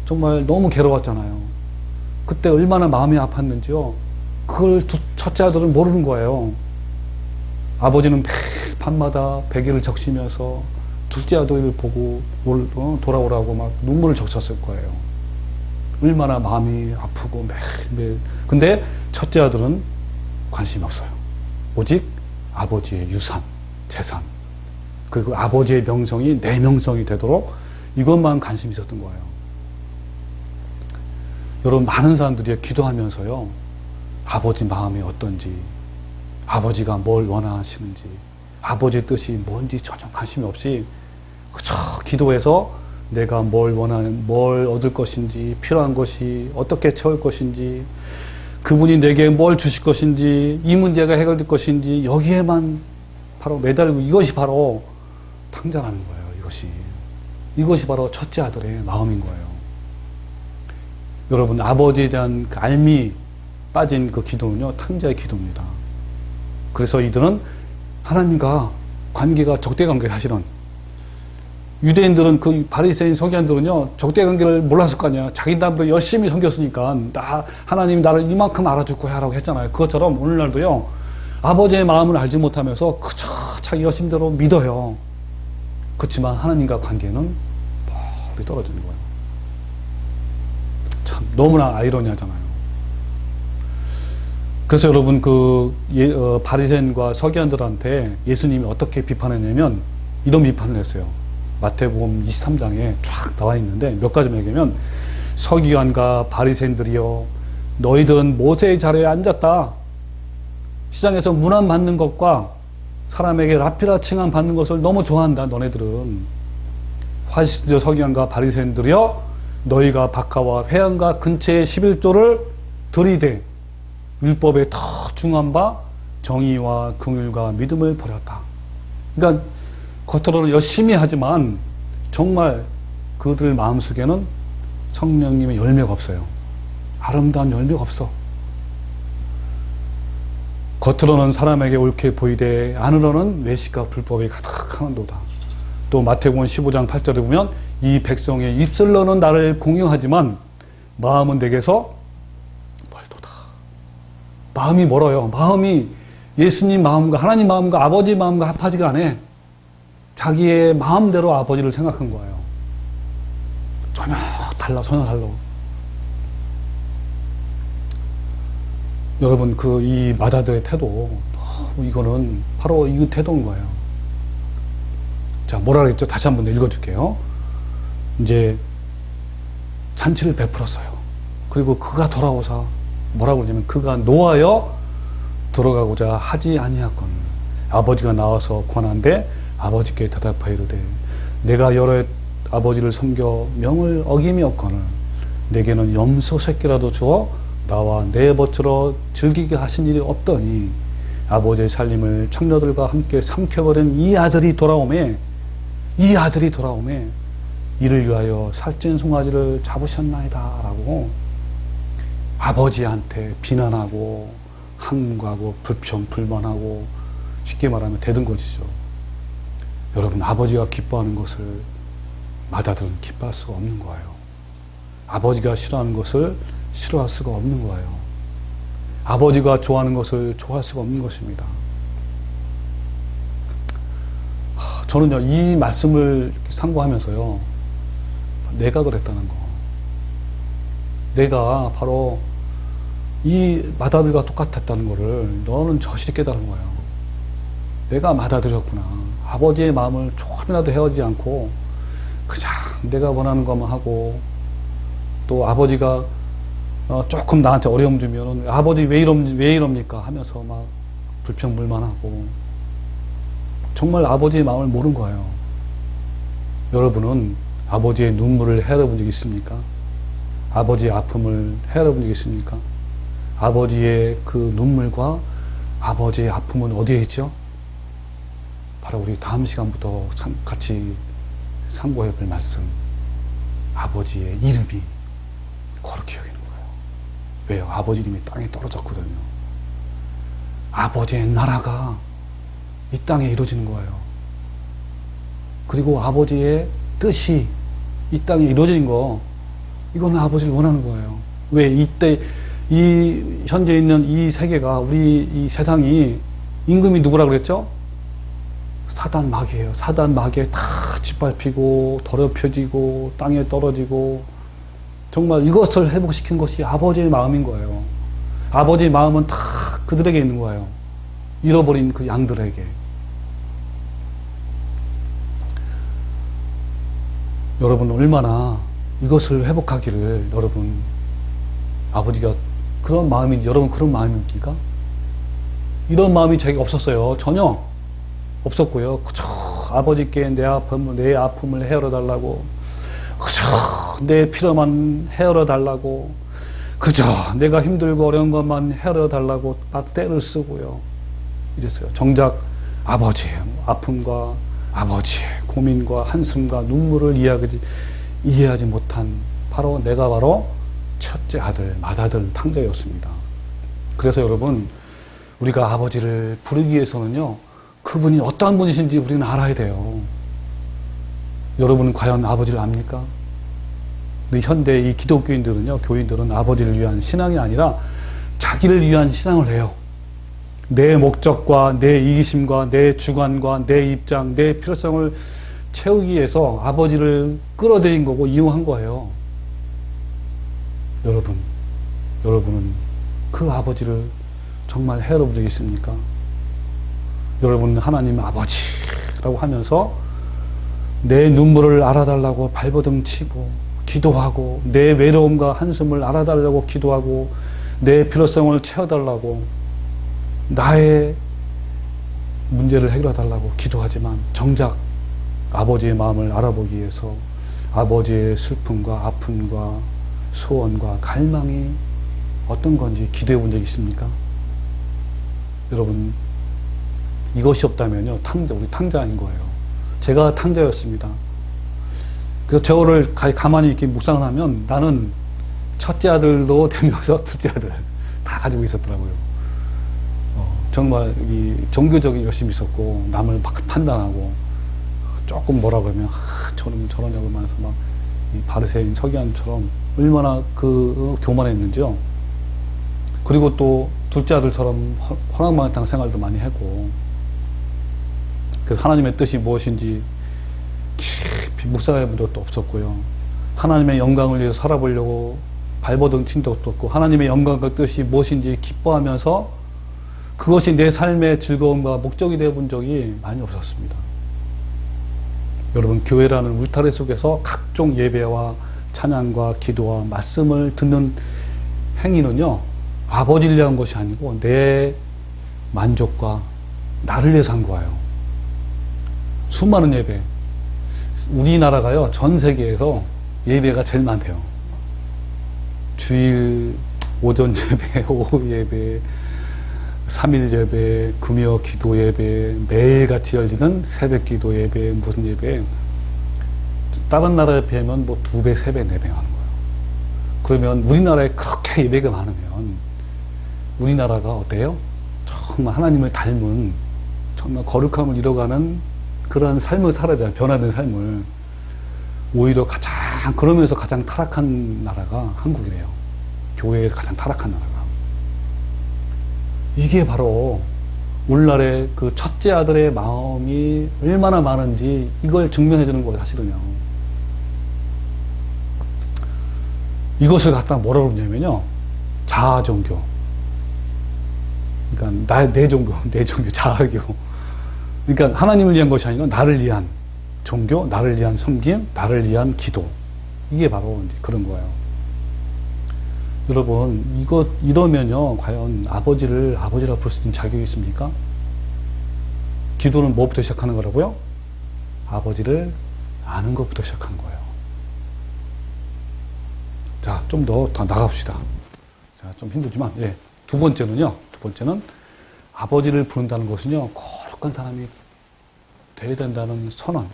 Speaker 1: 정말 너무 괴로웠잖아요. 그때 얼마나 마음이 아팠는지요. 그걸 첫째 아들은 모르는 거예요. 아버지는 매일 밤마다 베개를 적시면서 둘째 아들을 보고 돌아오라고 막 눈물을 적셨을 거예요. 얼마나 마음이 아프고 매일. 근데 첫째 아들은 관심이 없어요. 오직 아버지의 유산, 재산, 그리고 아버지의 명성이 내 명성이 되도록 이것만 관심이 있었던 거예요. 여러분 많은 사람들이 기도하면서요. 아버지 마음이 어떤지, 아버지가 뭘 원하시는지, 아버지의 뜻이 뭔지 전혀 관심이 없이 그저 기도해서 내가 뭘 원하는, 뭘 얻을 것인지, 필요한 것이 어떻게 채울 것인지, 그분이 내게 뭘 주실 것인지, 이 문제가 해결될 것인지 여기에만 바로 매달리고 이것이 바로 탕자라는 거예요. 이것이 바로 첫째 아들의 마음인 거예요. 여러분 아버지에 대한 그 알미 빠진 그 기도는요 탕자의 기도입니다. 그래서 이들은 하나님과 관계가 적대관계. 사실은 유대인들은 그 바리새인 서기관들은요 적대관계를 몰랐을 거 아니야. 자기들도 열심히 섬겼으니까 하나님이 나를 이만큼 알아주고 하라고 했잖아요. 그것처럼 오늘날도요 아버지의 마음을 알지 못하면서 그저 자기 열심대로 믿어요. 그렇지만 하나님과 관계는 멀리 떨어지는 거예요. 참 너무나 아이러니하잖아요. 그래서 여러분 바리새인과 서기관들한테 예수님이 어떻게 비판했냐면 이런 비판을 했어요. 마태복음 23장에 쫙 나와 있는데 몇 가지만 얘기하면 서기관과 바리새인들이여 너희들은 모세의 자리에 앉았다. 시장에서 문안 받는 것과 사람에게 라피라 칭함 받는 것을 너무 좋아한다. 너네들은 화시저 서기관과 바리새인들이여 너희가 박하와 회당과 근처의 11조를 들이대 율법에 더 중한 바 정의와 긍휼과 믿음을 버렸다. 그러니까 겉으로는 열심히 하지만 정말 그들 마음속에는 성령님의 열매가 없어요. 아름다운 열매가 없어. 겉으로는 사람에게 옳게 보이되 안으로는 외식과 불법이 가득하는도다. 또 마태복음 15장 8절에 보면 이 백성의 입술로는 나를 공경하지만 마음은 내게서 멀도다. 마음이 멀어요. 마음이 예수님 마음과 하나님 마음과 아버지 마음과 합하지가 않아. 자기의 마음대로 아버지를 생각한 거예요. 전혀 달라. 여러분 이 마다들의 태도 이거는 바로 이 태도인 거예요. 자, 뭐라 그랬죠? 다시 한번 읽어줄게요. 이제 잔치를 베풀었어요. 그리고 그가 돌아오사 뭐라고 그러냐면 그가 노하여 들어가고자 하지 아니하거늘 아버지가 나와서 권한데 아버지께 대답하여 이르되 내가 여러 아버지를 섬겨 명을 어김이 없거늘 내게는 염소 새끼라도 주어 나와 내 벗으로 즐기게 하신 일이 없더니 아버지의 살림을 창녀들과 함께 삼켜버린 이 아들이 돌아오매 이를 위하여 살찐 송아지를 잡으셨나이다 라고 아버지한테 비난하고 항구하고 불평불만하고 쉽게 말하면 대든 것이죠. 여러분 아버지가 기뻐하는 것을 마다들은 기뻐할 수가 없는 거예요. 아버지가 싫어하는 것을 싫어할 수가 없는 거예요. 아버지가 좋아하는 것을 좋아할 수가 없는 것입니다. 저는요 이 말씀을 상고하면서요 내가 그랬다는 거, 내가 바로 이 마다들과 똑같았다는 거를 너는 저실히 깨달은 거예요. 내가 마다들였구나. 아버지의 마음을 조금이라도 헤어지지 않고 그냥 내가 원하는 것만 하고 또 아버지가 조금 나한테 어려움 주면은 아버지 왜 이럽니까 하면서 막 불평불만하고 정말 아버지의 마음을 모르는 거예요. 여러분은 아버지의 눈물을 헤아려 본 적 있습니까? 아버지의 아픔을 헤아려 본 적 있습니까? 아버지의 그 눈물과 아버지의 아픔은 어디에 있죠? 바로 우리 다음 시간부터 같이 상고해 볼 말씀, 아버지의 이름이 거룩히 여기는 거예요. 왜요? 아버지 이름이 땅에 떨어졌거든요. 아버지의 나라가 이 땅에 이루어지는 거예요. 그리고 아버지의 뜻이 이 땅에 이루어지는 거, 이거는 아버지를 원하는 거예요. 왜? 이때 현재 있는 이 세계가, 우리 이 세상이 임금이 누구라 그랬죠? 사단 마귀예요. 사단 마귀에 다 짓밟히고 더럽혀지고 땅에 떨어지고, 정말 이것을 회복시킨 것이 아버지의 마음인 거예요. 아버지의 마음은 다 그들에게 있는 거예요. 잃어버린 그 양들에게. 여러분 얼마나 이것을 회복하기를, 여러분 아버지가 그런 마음이, 여러분 그런 마음입니까? 이런 마음이 제게 없었어요. 전혀 없었고요. 그저 아버지께 내 아픔을 헤아려 달라고, 그저 내 필요만 헤아려 달라고, 그저 내가 힘들고 어려운 것만 헤아려 달라고 막 때를 쓰고요. 이랬어요. 정작 아버지의 아픔과 아버지의 고민과 한숨과 눈물을 이해하지 못한 내가 바로 첫째 아들, 맏아들 탕자였습니다. 그래서 여러분, 우리가 아버지를 부르기 위해서는요, 그분이 어떠한 분이신지 우리는 알아야 돼요. 여러분은 과연 아버지를 압니까? 우리 현대 이 기독교인들은요, 교인들은 아버지를 위한 신앙이 아니라 자기를 위한 신앙을 해요. 내 목적과 내 이기심과 내 주관과 내 입장, 내 필요성을 채우기 위해서 아버지를 끌어들인 거고 이용한 거예요. 여러분은 그 아버지를 정말 헤아려 본 적 있습니까? 여러분은 하나님 아버지라고 하면서 내 눈물을 알아달라고 발버둥 치고 기도하고 내 외로움과 한숨을 알아달라고 기도하고 내 필요성을 채워달라고 나의 문제를 해결해달라고 기도하지만 정작 아버지의 마음을 알아보기 위해서 아버지의 슬픔과 아픔과 소원과 갈망이 어떤 건지 기도해 본 적 있습니까? 여러분, 이것이 없다면요, 우리 탕자 아닌 거예요. 제가 탕자였습니다. 그래서 저를 가만히 이렇게 묵상을 하면 나는 첫째 아들도 되면서 둘째 아들 다 가지고 있었더라고요. 정말 이 종교적인 열심이 있었고 남을 막 판단하고 조금 뭐라 그러면 저는 저러냐고 하면서 막 이 바리새인 서기관처럼 얼마나 교만했는지요. 그리고 또 둘째 아들처럼 허랑방탕 생활도 많이 하고 그래서 하나님의 뜻이 무엇인지 깊이 묵상해 본 적도 없었고요. 하나님의 영광을 위해서 살아보려고 발버둥 친 적도 없고 하나님의 영광과 뜻이 무엇인지 기뻐하면서 그것이 내 삶의 즐거움과 목적이 되어 본 적이 많이 없었습니다. 여러분, 교회라는 울타리 속에서 각종 예배와 찬양과 기도와 말씀을 듣는 행위는요, 아버지를 위한 것이 아니고 내 만족과 나를 위해서 한 거예요. 수많은 예배. 우리나라가요, 전 세계에서 예배가 제일 많대요. 주일 오전 예배, 오후 예배, 3일 예배, 금요 기도 예배, 매일같이 열리는 새벽 기도 예배, 무슨 예배. 다른 나라에 비하면 뭐 2배, 3배, 4배 하는 거예요. 그러면 우리나라에 그렇게 예배가 많으면 우리나라가 어때요? 정말 하나님을 닮은 정말 거룩함을 이뤄가는 그런 삶을 살아야 돼요. 변화된 삶을. 오히려 그러면서 가장 타락한 나라가 한국이래요. 교회에서 가장 타락한 나라가. 이게 바로 오늘날의 그 첫째 아들의 마음이 얼마나 많은지 이걸 증명해 주는 거예요, 사실은요. 이것을 갖다 뭐라고 그러냐면요, 자아종교. 그러니까 내 종교, 자아교. 그러니까 하나님을 위한 것이 아니라 나를 위한 종교, 나를 위한 섬김, 나를 위한 기도. 이게 바로 이제 그런 거예요. 여러분, 이러면요, 과연 아버지라고 부를 수 있는 자격이 있습니까? 기도는 뭐부터 시작하는 거라고요? 아버지를 아는 것부터 시작하는 거예요. 자, 좀 더 나갑시다. 자, 좀 힘들지만, 예. 두 번째는 아버지를 부른다는 것은요, 거룩한 사람이 되어야 된다는 선언.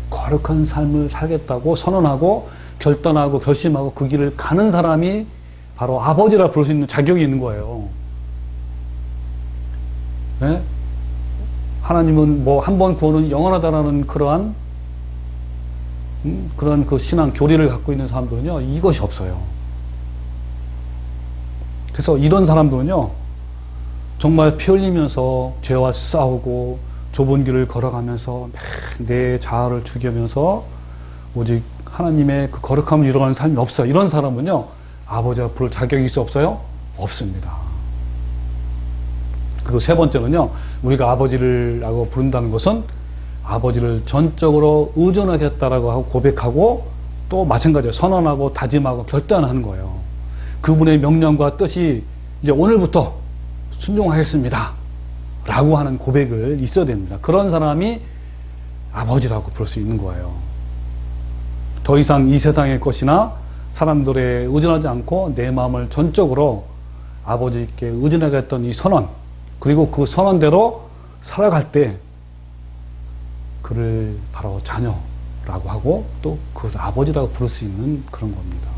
Speaker 1: 거룩한 삶을 살겠다고 선언하고, 결단하고, 결심하고, 그 길을 가는 사람이 바로 아버지라 부를 수 있는 자격이 있는 거예요. 네? 하나님은 뭐, 한 번 구원은 영원하다라는 그러한 그 신앙, 교리를 갖고 있는 사람들은요, 이것이 없어요. 그래서 이런 사람들은요, 정말 피 흘리면서 죄와 싸우고 좁은 길을 걸어가면서 내 자아를 죽이면서 오직 하나님의 그 거룩함을 이루어가는 삶이 없어요. 이런 사람은요, 아버지가 부를 자격이 있어 없어요? 없습니다. 그리고 세 번째는요, 우리가 아버지라고 부른다는 것은 아버지를 전적으로 의존하겠다라고 하고 고백하고 또 마찬가지로 선언하고 다짐하고 결단하는 거예요. 그분의 명령과 뜻이 이제 오늘부터 순종하겠습니다 라고 하는 고백을 있어야 됩니다. 그런 사람이 아버지라고 부를 수 있는 거예요. 더 이상 이 세상의 것이나 사람들에 의존하지 않고 내 마음을 전적으로 아버지께 의존하겠다는 이 선언, 그리고 그 선언대로 살아갈 때 그를 바로 자녀라고 하고 또 그것을 아버지라고 부를 수 있는 그런 겁니다.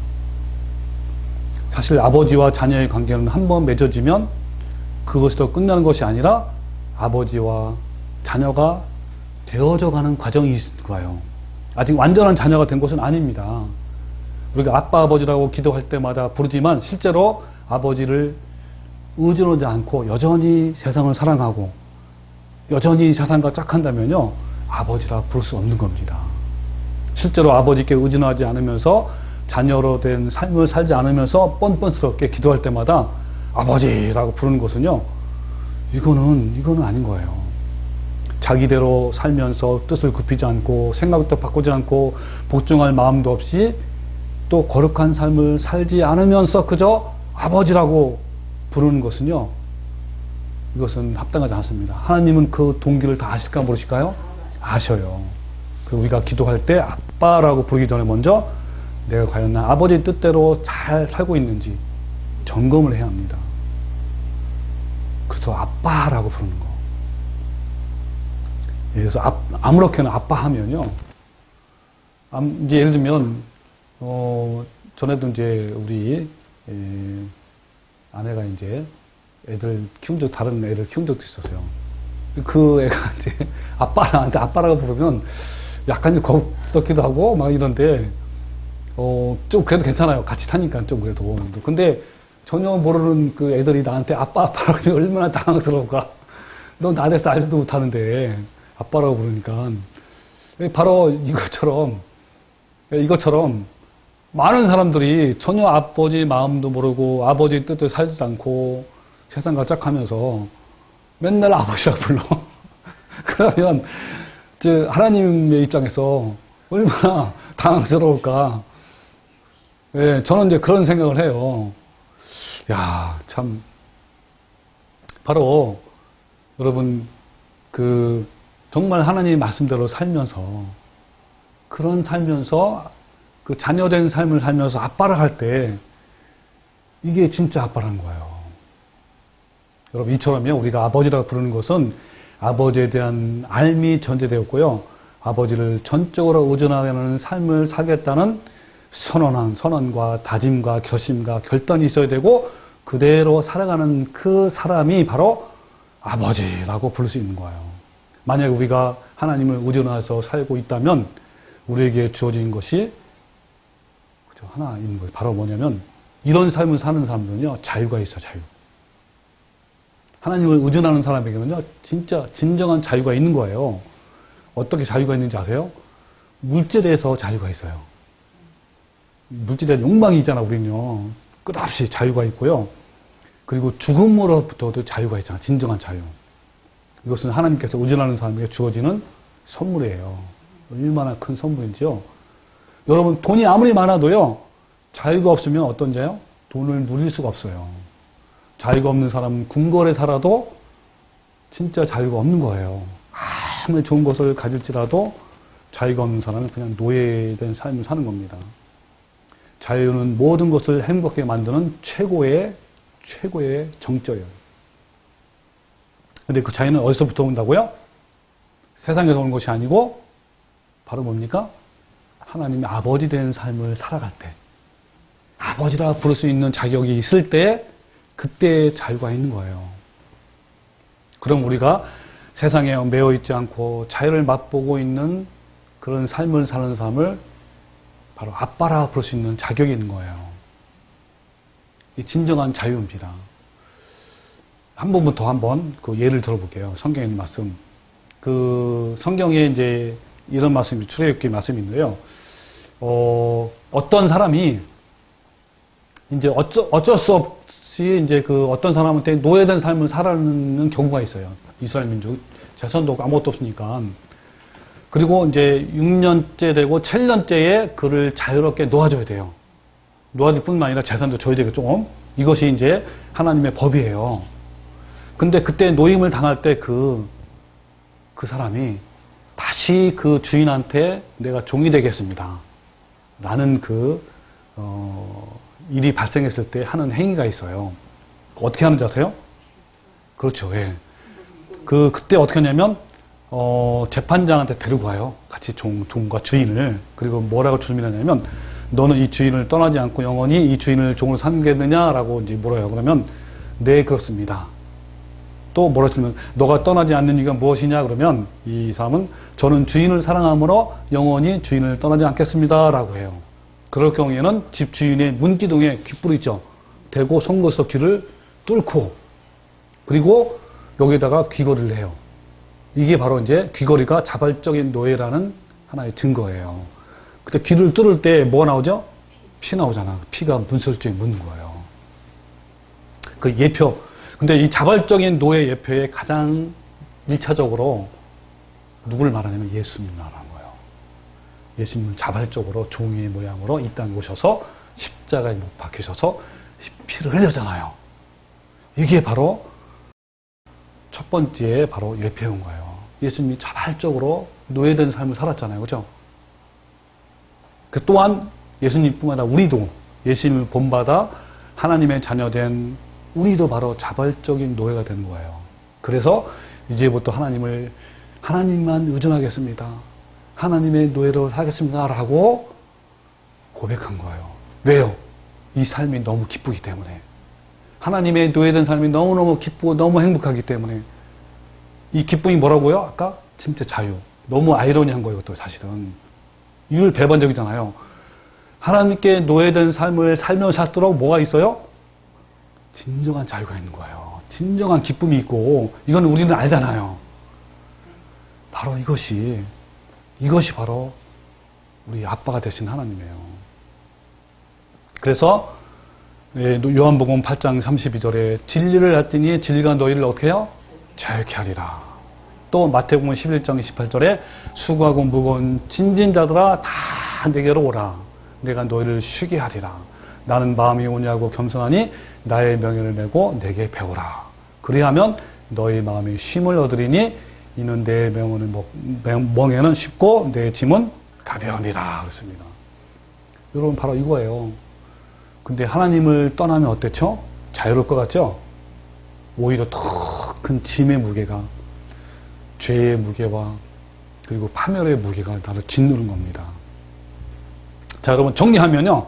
Speaker 1: 사실 아버지와 자녀의 관계는 한번 맺어지면 그것으로 끝나는 것이 아니라 아버지와 자녀가 되어져 가는 과정이 있을 거예요. 아직 완전한 자녀가 된 것은 아닙니다. 우리가 아빠 아버지라고 기도할 때마다 부르지만 실제로 아버지를 의존하지 않고 여전히 세상을 사랑하고 여전히 세상과 짝한다면요, 아버지라 부를 수 없는 겁니다. 실제로 아버지께 의존하지 않으면서 자녀로 된 삶을 살지 않으면서 뻔뻔스럽게 기도할 때마다 아버지라고 부르는 것은요, 이거는 아닌 거예요. 자기대로 살면서 뜻을 굽히지 않고 생각도 바꾸지 않고 복종할 마음도 없이 또 거룩한 삶을 살지 않으면서 그저 아버지라고 부르는 것은요, 이것은 합당하지 않습니다. 하나님은 그 동기를 다 아실까 모르실까요? 아셔요. 우리가 기도할 때 아빠라고 부르기 전에 먼저 내가 과연 나 아버지 뜻대로 잘 살고 있는지 점검을 해야 합니다. 그래서 아빠라고 부르는 거. 그래서 아무렇게나 아빠 하면요, 이제 예를 들면 전에도 이제 우리 아내가 이제 다른 애를 키운 적도 있었어요. 그 애가 이제 나한테 아빠라고 부르면 약간 겁스럽기도 하고 막 이런데, 좀 그래도 괜찮아요. 같이 사니까 좀 그래도. 근데 전혀 모르는 그 애들이 나한테 아빠라고 하면 얼마나 당황스러울까. 넌 나에 대해서 알지도 못하는데 아빠라고 부르니까. 바로 이것처럼 많은 사람들이 전혀 아버지 마음도 모르고 아버지 뜻을 살지 않고 세상과 짝하면서 맨날 아버지라고 불러. 그러면 하나님의 입장에서 얼마나 당황스러울까. 예, 저는 이제 그런 생각을 해요. 야, 참 바로 여러분 정말 하나님 말씀대로 살면서 그 자녀된 삶을 살면서 아빠라 할 때 이게 진짜 아빠라는 거예요. 여러분, 이처럼요, 우리가 아버지라고 부르는 것은 아버지에 대한 알미 전제되었고요, 아버지를 전적으로 의존하는 삶을 살겠다는 선언과 다짐과 결심과 결단이 있어야 되고, 그대로 살아가는 그 사람이 바로 아버지라고 부를 수 있는 거예요. 만약에 우리가 하나님을 의존해서 살고 있다면 우리에게 주어진 것이 하나 있는 거예요. 바로 뭐냐면, 이런 삶을 사는 사람들은요, 자유가 있어요. 자유. 하나님을 의존하는 사람에게는요, 진짜 진정한 자유가 있는 거예요. 어떻게 자유가 있는지 아세요? 물질에서 자유가 있어요. 물질에 욕망이 있잖아, 우리는요. 끝없이 자유가 있고요. 그리고 죽음으로부터도 자유가 있잖아. 진정한 자유. 이것은 하나님께서 의존하는 사람에게 주어지는 선물이에요. 얼마나 큰 선물인지요. 여러분, 돈이 아무리 많아도요, 자유가 없으면 어떤지요? 돈을 누릴 수가 없어요. 자유가 없는 사람은 궁궐에 살아도 진짜 자유가 없는 거예요. 아무리 좋은 것을 가질지라도 자유가 없는 사람은 그냥 노예된 삶을 사는 겁니다. 자유는 모든 것을 행복하게 만드는 최고의 정점이에요. 근데 그 자유는 어디서부터 온다고요? 세상에서 오는 것이 아니고 바로 뭡니까? 하나님의 아버지 된 삶을 살아갈 때, 아버지라 부를 수 있는 자격이 있을 때, 그때 자유가 있는 거예요. 그럼 우리가 세상에 매여 있지 않고 자유를 맛보고 있는 그런 삶을 사는 사람을 바로 아빠라 부를 수 있는 자격이 있는 거예요. 이 진정한 자유입니다. 한 번 그 예를 들어볼게요. 성경에 있는 말씀. 성경에 이제 이런 말씀이, 출애굽기 말씀이 있는데요. 어떤 사람이 이제 어쩔 수 없이 이제 어떤 사람한테 노예된 삶을 살아가는 경우가 있어요. 이스라엘 민족. 재산도 없고 아무것도 없으니까. 그리고 이제 6년째 되고 7년째에 그를 자유롭게 놓아줘야 돼요. 놓아줄 뿐만 아니라 재산도 줘야 되고 좀. 이것이 이제 하나님의 법이에요. 근데 그때 노임을 당할 때 그 사람이 다시 그 주인한테 내가 종이 되겠습니다. 라는 일이 발생했을 때 하는 행위가 있어요. 어떻게 하는지 아세요? 그렇죠. 예. 그때 어떻게 하냐면, 재판장한테 데리고 가요. 같이 종과 주인을. 그리고 뭐라고 주문하냐면, 너는 이 주인을 떠나지 않고 영원히 이 주인을 종으로 삼겠느냐라고 이제 물어요. 그러면, 네, 그렇습니다. 또 뭐라 주면, 너가 떠나지 않는 이유가 무엇이냐? 그러면 이 사람은 저는 주인을 사랑함으로 영원히 주인을 떠나지 않겠습니다. 라고 해요. 그럴 경우에는 집 주인의 문기둥에 귓불이 있죠. 대고 송거석 귀를 뚫고, 그리고 여기다가 귀걸이를 해요. 이게 바로 이제 귀걸이가 자발적인 노예라는 하나의 증거예요. 그때 귀를 뚫을 때 뭐가 나오죠? 피 나오잖아. 피가 문설주에 묻는 거예요. 그 예표. 근데 이 자발적인 노예 예표에 가장 1차적으로 누구를 말하냐면 예수님을 말하는 거예요. 예수님은 자발적으로 종이의 모양으로 이 땅에 오셔서 십자가에 못 박히셔서 피를 흘렸잖아요. 이게 바로 첫 번째 바로 예표인 거예요. 예수님이 자발적으로 노예된 삶을 살았잖아요. 그죠? 그 또한 예수님뿐만 아니라 우리도 예수님을 본받아 하나님의 자녀된 우리도 바로 자발적인 노예가 되는 거예요. 그래서 이제부터 하나님만 의존하겠습니다. 하나님의 노예로 살겠습니다. 라고 고백한 거예요. 왜요? 이 삶이 너무 기쁘기 때문에. 하나님의 노예된 삶이 너무너무 기쁘고 너무 행복하기 때문에. 이 기쁨이 뭐라고요? 아까 진짜 자유. 너무 아이러니한 거예요. 또 사실은. 율배반적이잖아요. 하나님께 노예된 삶을 살면서 살도록 뭐가 있어요? 진정한 자유가 있는 거예요. 진정한 기쁨이 있고 이건 우리는 알잖아요. 바로 이것이 바로 우리 아빠가 되신 하나님이에요. 그래서 요한복음 8장 32절에 진리를 알더니 진리가 너희를 어떻게 해요? 자유케 하리라. 또 마태복음 11장 28절에 수고하고 무거운 짐진 자들아 다 내게로 오라. 내가 너희를 쉬게 하리라. 나는 마음이 온유하고 겸손하니 나의 명예를 메고 내게 배우라. 그리하면 너희 마음이 쉼을 얻으리니 이는 내 멍에는 쉽고 내 짐은 가벼우니라. 그렇습니다. 여러분 바로 이거예요. 근데 하나님을 떠나면 어땠죠? 자유로울 것 같죠? 오히려 더 큰 짐의 무게가 죄의 무게와 그리고 파멸의 무게가 나를 짓누른 겁니다. 자, 여러분 정리하면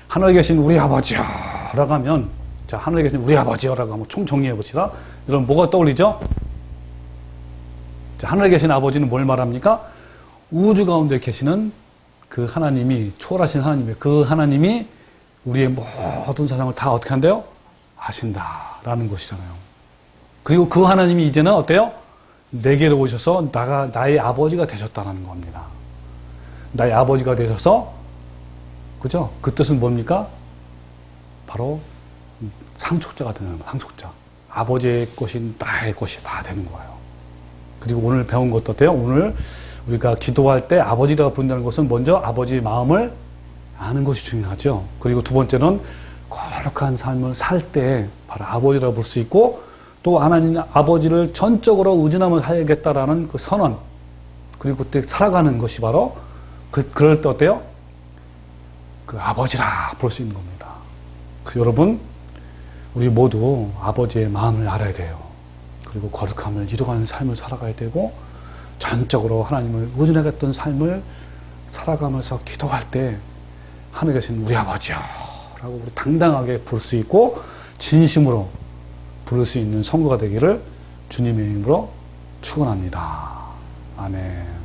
Speaker 1: 하늘에 계신 우리 아버지여라고 하면 자, 하늘에 계신 우리 아버지여라고 하면 총 정리해 봅시다. 여러분 뭐가 떠올리죠? 자, 하늘에 계신 아버지는 뭘 말합니까? 우주 가운데 계시는 그 하나님이 초월하신 하나님이에요. 그 하나님이 우리의 모든 사정을 다 어떻게 한대요? 아신다라는 것이잖아요. 그리고 그 하나님이 이제는 어때요? 내게로 오셔서 나의 아버지가 되셨다는 겁니다. 나의 아버지가 되셔서 그죠? 그 뜻은 뭡니까? 바로 상속자가 되는 거예요. 상속자. 아버지의 것이 나의 것이 다 되는 거예요. 그리고 오늘 배운 것도 어때요? 오늘 우리가 기도할 때 아버지라고 부른다는 것은 먼저 아버지의 마음을 아는 것이 중요하죠. 그리고 두 번째는 거룩한 삶을 살 때 바로 아버지라고 부를 수 있고 또 하나님 아버지를 전적으로 의존하며 살겠다라는 그 선언 그리고 그때 살아가는 것이 바로 그럴 때 어때요? 그 아버지라 부를 수 있는 겁니다. 그래서 여러분 우리 모두 아버지의 마음을 알아야 돼요. 그리고 거룩함을 이루어가는 삶을 살아가야 되고 전적으로 하나님을 의존하겠던 삶을 살아가면서 기도할 때 하늘에 계신 우리 아버지요 라고 우리 당당하게 부를 수 있고 진심으로 부를 수 있는 성도가 되기를 주님의 이름으로 축원합니다. 아멘.